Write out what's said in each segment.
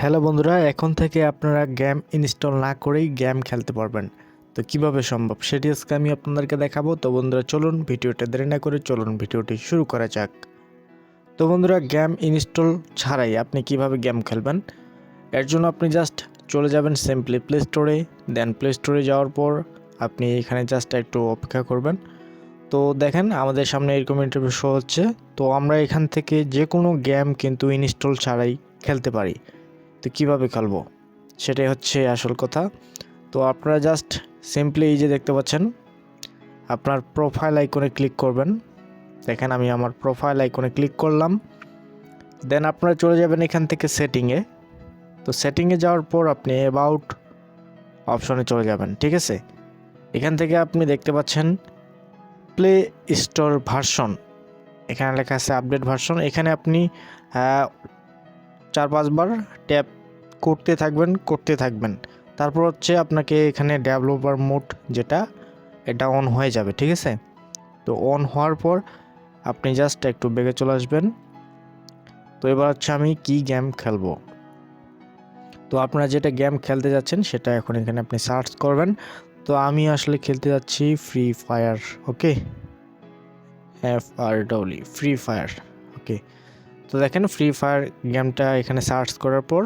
Hello বন্ধুরা, এখন থেকে আপনারা গেম ইনস্টল না করেই গেম খেলতে পারবেন। তো কিভাবে সম্ভব সেটি আজকে আমি আপনাদেরকে দেখাবো। তো বন্ধুরা চলুন ভিডিওটা দেরি না করে চলুন ভিডিওটি শুরু করা যাক। তো বন্ধুরা, গেম ইনস্টল ছাড়াই আপনি কিভাবে গেম খেলবেন, এর জন্য আপনি জাস্ট চলে যাবেন সিম্পলি প্লে স্টোরে। দেন প্লে স্টোরে যাওয়ার পর আপনি এখানে জাস্ট একটু অপেক্ষা করবেন। তো দেখেন আমাদের সামনে এরকম ইন্টারভিউ শো হচ্ছে। তো আমরা এখান থেকে যে কোনো গেম কিন্তু ইনস্টল ছাড়াই খেলতে পারি। তো কীভাবে খেলবো সেটাই হচ্ছে আসল কথা। তো আপনারা জাস্ট সিম্পলি এই যে দেখতে পাচ্ছেন, আপনার প্রোফাইল আইকনে ক্লিক করবেন। দেখেন আমি আমার প্রোফাইল আইকনে ক্লিক করলাম। দেন আপনারা চলে যাবেন এখান থেকে সেটিংয়ে। তো সেটিংয়ে যাওয়ার পর আপনি অ্যাবাউট অপশনে চলে যাবেন, ঠিক আছে। এখান থেকে আপনি দেখতে পাচ্ছেন প্লে স্টোর ভার্সন, এখানে লেখা আছে আপডেট ভার্সন। এখানে আপনি 4-5 বার ট্যাপ করতে থাকবেন। তারপর হচ্ছে আপনাকে এখানে ডেভেলপার মোড যেটা, এটা অন হয়ে যাবে, ঠিক আছে। তো অন হওয়ার পর আপনি জাস্ট একটু বেগে চলে আসবেন। তো এবার হচ্ছে আমি কি গেম খেলবো। তো আপনারা যেটা গেম খেলতে যাচ্ছেন সেটা এখন এখানে আপনি সার্চ করবেন। তো আমি আসলে খেলতে যাচ্ছি ফ্রি ফায়ার, ওকে, FRW ফ্রি ফায়ার, ওকে। তো দেখেন ফ্রি ফায়ার গেমটা এখানে সার্চ করার পর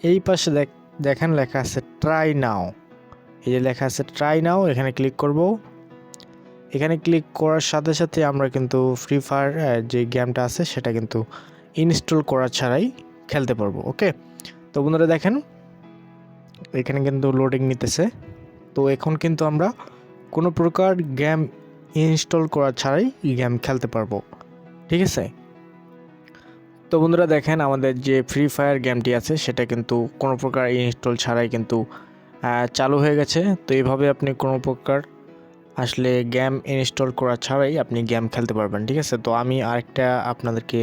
এই পাশে দেখেন লেখা আছে ট্রাই নাও। এই যে লেখা আছে ট্রাই নাও, এখানে ক্লিক করব। এখানে ক্লিক করার সাথে সাথে আমরা কিন্তু ফ্রি ফায়ার যে গেমটা আছে সেটা কিন্তু ইনস্টল করা ছাড়াই খেলতে পারবো, ওকে। তো বন্ধুরা দেখেন এখানে কিন্তু লোডিং নিতেছে। তো এখন কিন্তু আমরা কোনো প্রকার গেম ইনস্টল করা ছাড়াই গেম খেলতে পারবো, ঠিক আছে। তো বন্ধুরা দেখেন আমাদের যে ফ্রি ফায়ার গেমটি আছে সেটা কিন্তু কোনো প্রকার ইনস্টল ছাড়াই কিন্তু চালু হয়ে গেছে। তো এইভাবে আপনি কোনো প্রকার আসলে গেম ইনস্টল করা ছাড়াই আপনি গেম খেলতে পারবেন, ঠিক আছে। তো আমি আরেকটা আপনাদেরকে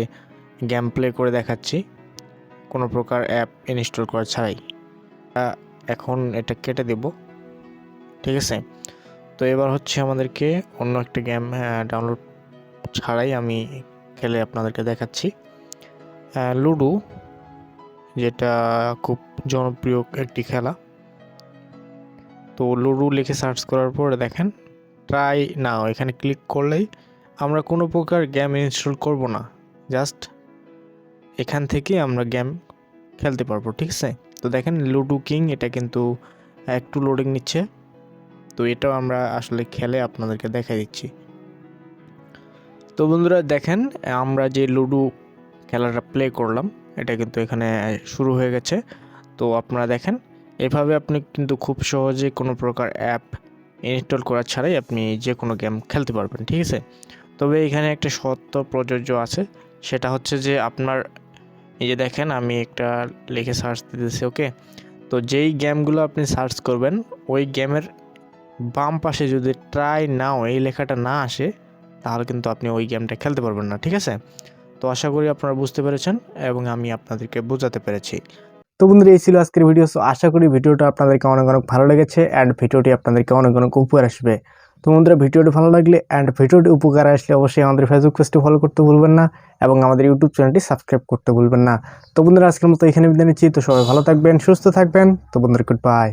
গেম প্লে করে দেখাচ্ছি কোনো প্রকার অ্যাপ ইনস্টল করা ছাড়াই। এখন এটা কেটে দেব, ঠিক আছে। তো এবার হচ্ছে আমাদেরকে অন্য একটা গেম ডাউনলোড ছাড়াই আমি খেলে আপনাদেরকে দেখাচ্ছি। লুডো, যেটা খুব জনপ্রিয় একটি খেলা। তো লুডো লিখে সার্চ করার পর দেখেন ট্রাই নাও, এখানে ক্লিক করলেই আমরা কোনো প্রকার গেম ইনস্টল করব না, জাস্ট এখান থেকে আমরা গেম খেলতে পারবো, ঠিক আছে। তো দেখেন লুডো কিং, এটা কিন্তু একটু লোডিং নিচ্ছে। তো এটাও আমরা আসলে খেলে আপনাদেরকে দেখাই দিচ্ছি। তো বন্ধুরা দেখেন আমরা যে লুডো খেলাটা প্লে করলাম এটা কিন্তু এখানে শুরু হয়ে গেছে। তো আপনারা দেখেন এভাবে আপনি কিন্তু খুব সহজে কোনো প্রকার অ্যাপ ইনস্টল করা ছাড়াই আপনি যে কোনো গেম খেলতে পারবেন, ঠিক আছে। তবে এখানে একটা শর্ত প্রযোজ্য আছে, সেটা হচ্ছে যে আপনার এই যে দেখেন আমি একটা লিখে সার্চ দিতেছি, ওকে। তো যেই গেমগুলো আপনি সার্চ করবেন ওই গেমের বাম পাশে যদি ট্রাই নাও এই লেখাটা না আসে তাহলে কিন্তু আপনি ওই গেমটা খেলতে পারবেন না, ঠিক আছে। তো আশা করি আপনারা বুঝতে পেরেছেন এবং আমি আপনাদেরকে বোঝাতে পেরেছি। তো বন্ধুরা এই ছিল আজকের ভিডিও। সো আশা করি ভিডিওটা আপনাদেরকে অনেক অনেক ভালো লেগেছে অ্যান্ড ভিডিওটি আপনাদেরকে অনেক অনেক উপকার আসবে। তো বন্ধুরা ভিডিওটি ভালো লাগলে অ্যান্ড ভিডিওটি উপকার আসলে অবশ্যই আমাদের ফেসবুক পেজটি ফলো করতে ভুলবেন না এবং আমাদের ইউটিউব চ্যানেলটি সাবস্ক্রাইব করতে ভুলবেন না। তো বন্ধুরা আজকের মতো এখানে বিদায় নিচ্ছি। তো সবাই ভালো থাকবেন, সুস্থ থাকবেন। তো বন্ধুরা গুড বাই।